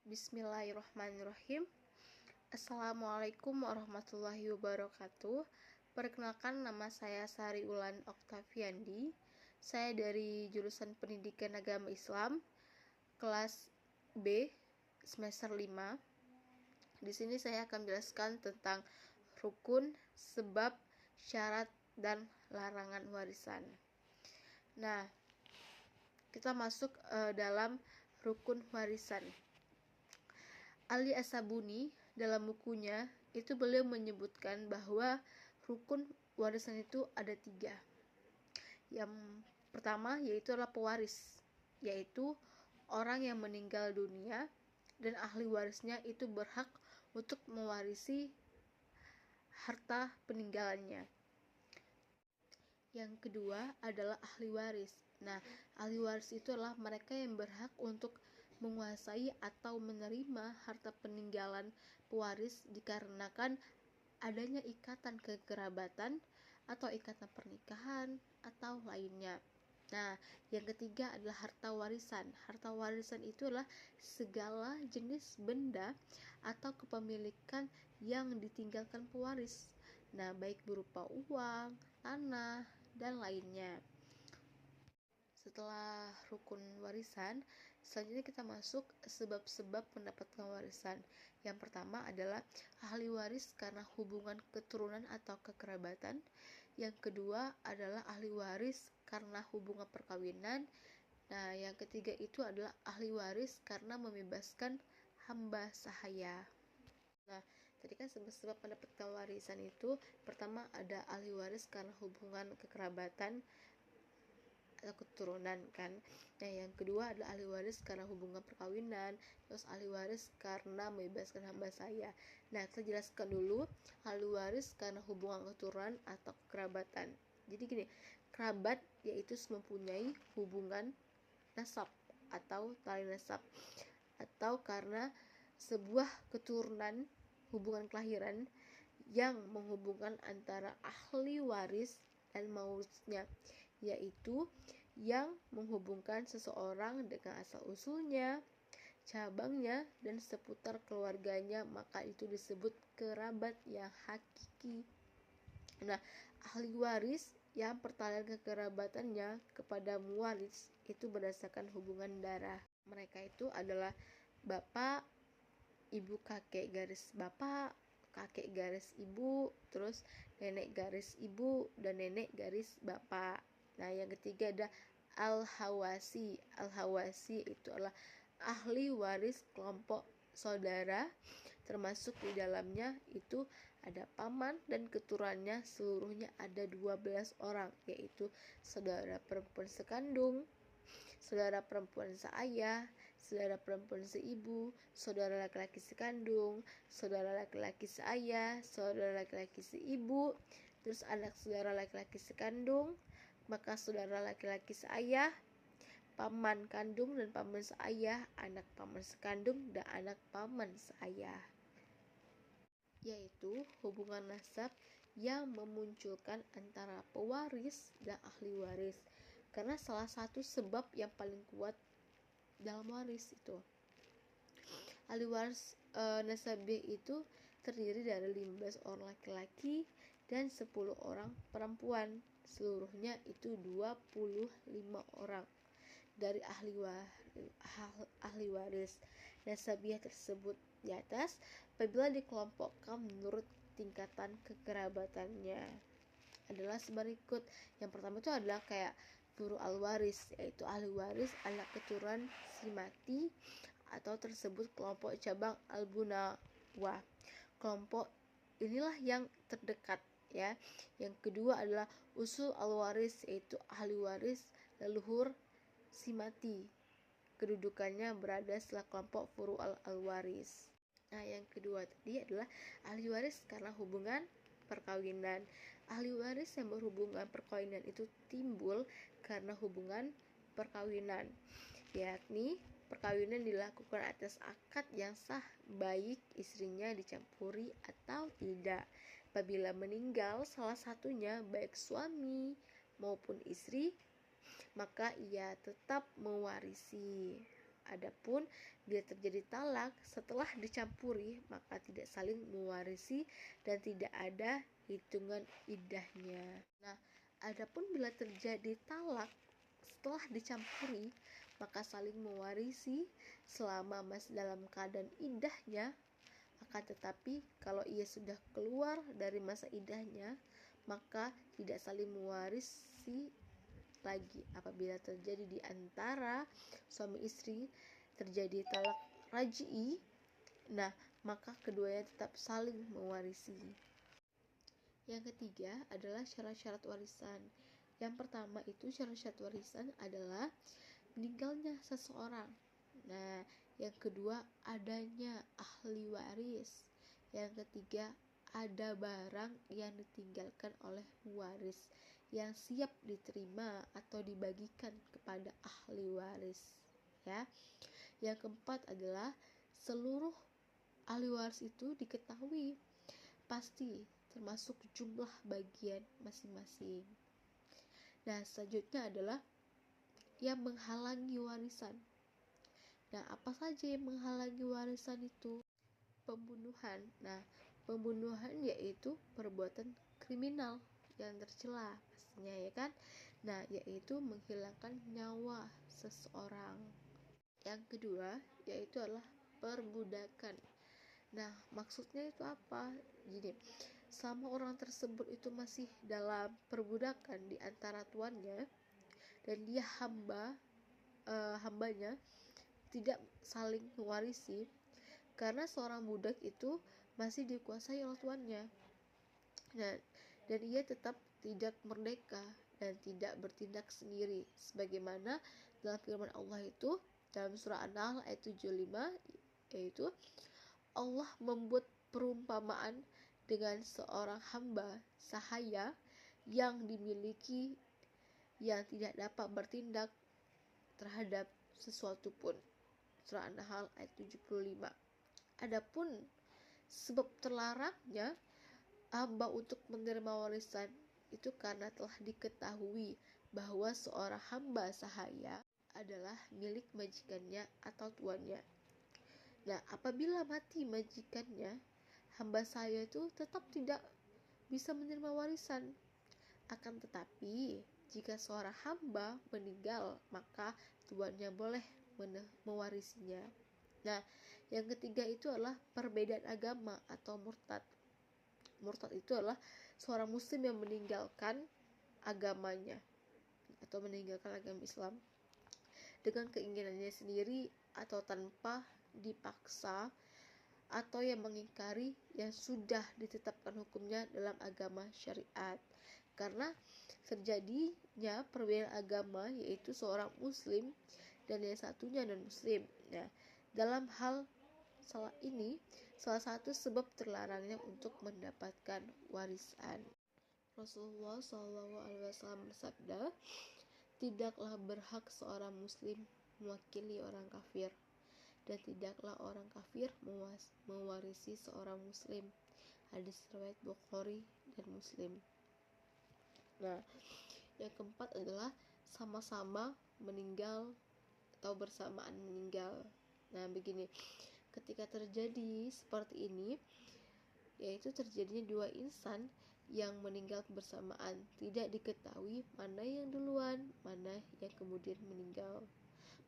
Bismillahirrahmanirrahim. Assalamualaikum warahmatullahi wabarakatuh. Perkenalkan, nama saya Sari Ulan Oktaviandi. Saya dari jurusan Pendidikan Agama Islam, kelas B, semester 5. Di sini saya akan menjelaskan tentang rukun, sebab, syarat, dan larangan warisan. Nah, kita masuk dalam rukun warisan. Ali As-Sabuni dalam bukunya itu beliau menyebutkan bahwa rukun warisan itu ada 3. Yang pertama yaitu adalah pewaris, yaitu orang yang meninggal dunia dan ahli warisnya itu berhak untuk mewarisi harta peninggalannya. Yang kedua adalah ahli waris. Nah, ahli waris itu adalah mereka yang berhak untuk menguasai atau menerima harta peninggalan pewaris dikarenakan adanya ikatan kekerabatan atau ikatan pernikahan atau lainnya. Nah, yang ketiga adalah harta warisan. Harta warisan itu adalah segala jenis benda atau kepemilikan yang ditinggalkan pewaris. Nah, baik berupa uang, tanah, dan lainnya. Setelah rukun warisan, selanjutnya kita masuk sebab-sebab mendapatkan warisan. Yang pertama adalah ahli waris karena hubungan keturunan atau kekerabatan. Yang kedua adalah ahli waris karena hubungan perkawinan. Nah, yang ketiga itu adalah ahli waris karena membebaskan hamba sahaya. Nah, tadi kan sebab-sebab mendapatkan warisan itu pertama ada ahli waris karena hubungan kekerabatan atau keturunan kan. Nah, yang kedua adalah ahli waris karena hubungan perkawinan, terus ahli waris karena membebaskan hamba sahaya. Nah, kita jelaskan dulu ahli waris karena hubungan keturunan atau kekerabatan. Jadi gini, kerabat yaitu mempunyai hubungan nasab atau tali nasab, atau karena sebuah keturunan hubungan kelahiran yang menghubungkan antara ahli waris dan mautnya, yaitu yang menghubungkan seseorang dengan asal-usulnya, cabangnya, dan seputar keluarganya, maka itu disebut kerabat yang hakiki. Nah, ahli waris yang pertalian kekerabatannya kepada muwaris itu berdasarkan hubungan darah. Mereka itu adalah bapak, ibu, kakek garis bapak, kakek garis ibu, terus nenek garis ibu, dan nenek garis bapak. Nah, yang ketiga ada al-hawasi. Al-hawasi itu adalah ahli waris kelompok saudara, termasuk di dalamnya itu ada paman dan keturunannya, seluruhnya ada 12 orang, yaitu saudara perempuan sekandung, saudara perempuan seayah, saudara perempuan seibu, saudara laki-laki sekandung, saudara laki-laki seayah, saudara laki-laki seibu, terus anak saudara laki-laki sekandung, maka saudara laki-laki seayah, paman kandung dan paman seayah, anak paman sekandung, dan anak paman seayah. Yaitu hubungan nasab yang memunculkan antara pewaris dan ahli waris. Karena salah satu sebab yang paling kuat dalam waris itu. Ahli waris nasabi itu terdiri dari 15 orang laki-laki dan 10 orang perempuan. Seluruhnya itu 25 orang dari ahli waris nasabiah tersebut di atas apabila dikelompokkan menurut tingkatan kekerabatannya adalah seberikut. Yang pertama itu adalah kayak furu al-waris, yaitu ahli waris anak keturunan si mati atau tersebut kelompok cabang al-bunawah. Kelompok inilah yang terdekat ya. Yang kedua adalah usul al-waris, yaitu ahli waris leluhur si mati. Kedudukannya berada setelah kelompok furu al-waris. Nah, yang kedua tadi adalah ahli waris karena hubungan perkawinan. Ahli waris yang berhubungan perkawinan itu timbul karena hubungan perkawinan, yakni perkawinan dilakukan atas akad yang sah, baik istrinya dicampuri atau tidak. Apabila meninggal salah satunya, baik suami maupun istri, maka ia tetap mewarisi. Adapun bila terjadi talak setelah dicampuri, maka tidak saling mewarisi dan tidak ada hitungan iddahnya. Nah, adapun bila terjadi talak setelah dicampuri, maka saling mewarisi selama masih dalam keadaan iddahnya. Akan tetapi kalau ia sudah keluar dari masa iddahnya, maka tidak saling mewarisi lagi. Apabila terjadi di antara suami istri terjadi talak raj'i, nah maka keduanya tetap saling mewarisi. Yang ketiga adalah syarat-syarat warisan. Yang pertama itu syarat-syarat warisan adalah meninggalnya seseorang. Nah, yang kedua adanya ahli waris. Yang ketiga ada barang yang ditinggalkan oleh waris yang siap diterima atau dibagikan kepada ahli waris, ya. Yang keempat adalah seluruh ahli waris itu diketahui pasti termasuk jumlah bagian masing-masing. Nah, selanjutnya adalah yang menghalangi warisan. Nah, apa saja yang menghalangi warisan itu? Pembunuhan. Nah, pembunuhan yaitu perbuatan kriminal yang tercela pastinya, ya kan? Nah, yaitu menghilangkan nyawa seseorang. Yang kedua yaitu adalah perbudakan. Nah, maksudnya itu apa? Gini, selama orang tersebut itu masih dalam perbudakan di antara tuannya dan dia hambanya, tidak saling mewarisi karena seorang budak itu masih dikuasai oleh tuannya. Nah, dan ia tetap tidak merdeka dan tidak bertindak sendiri sebagaimana dalam firman Allah itu dalam surah An-Nahl ayat 75, yaitu Allah membuat perumpamaan dengan seorang hamba sahaya yang dimiliki yang tidak dapat bertindak terhadap sesuatu pun. Surah An-Nahl ayat 75. Adapun sebab terlarangnya hamba untuk menerima warisan itu karena telah diketahui bahwa seorang hamba sahaya adalah milik majikannya atau tuannya. Nah, apabila mati majikannya, hamba sahaya itu tetap tidak bisa menerima warisan. Akan tetapi, jika seorang hamba meninggal, maka tuannya boleh mewarisinya. Nah, yang ketiga itu adalah perbedaan agama atau murtad. Murtad itu adalah seorang muslim yang meninggalkan agamanya atau meninggalkan agama Islam dengan keinginannya sendiri atau tanpa dipaksa, atau yang mengingkari yang sudah ditetapkan hukumnya dalam agama syariat. Karena terjadinya perbedaan agama, yaitu seorang muslim dan yang satunya non muslim. Nah, dalam hal ini salah satu sebab terlarangnya untuk mendapatkan warisan. Rasulullah SAW bersabda, tidaklah berhak seorang muslim mewakili orang kafir, dan tidaklah orang kafir mewarisi seorang muslim. Hadis riwayat Bukhari dan Muslim. Nah, yang keempat adalah sama-sama meninggal atau bersamaan meninggal. Nah, begini, ketika terjadi seperti ini, yaitu terjadinya dua insan yang meninggal bersamaan, tidak diketahui mana yang duluan, mana yang kemudian meninggal.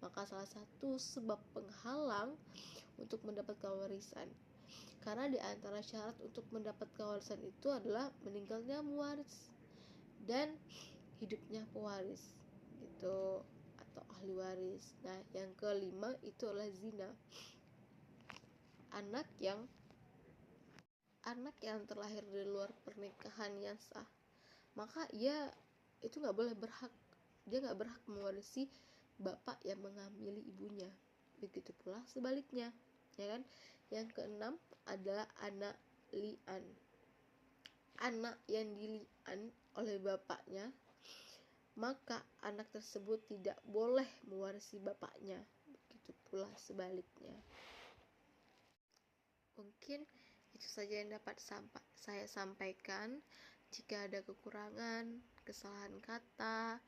Maka salah satu sebab penghalang untuk mendapatkan warisan. Karena di antara syarat untuk mendapatkan warisan itu adalah meninggalnya mewaris dan hidupnya pewaris, gitu, atau ahli waris. Nah, yang kelima itu adalah zina. Anak yang terlahir dari luar pernikahan yang sah, maka ia itu nggak berhak mewarisi bapak yang mengamili ibunya. Begitu pula sebaliknya, ya kan? Yang keenam adalah anak li'an. Anak yang dili'an oleh bapaknya, maka anak tersebut tidak boleh mewarisi bapaknya. Begitu pula sebaliknya. Mungkin itu saja yang dapat saya sampaikan. Jika ada kekurangan, kesalahan kata,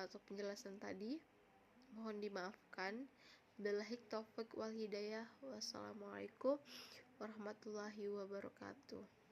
atau penjelasan tadi, Mohon dimaafkan. Billahi taufik wal hidayah. Wassalamualaikum warahmatullahi wabarakatuh.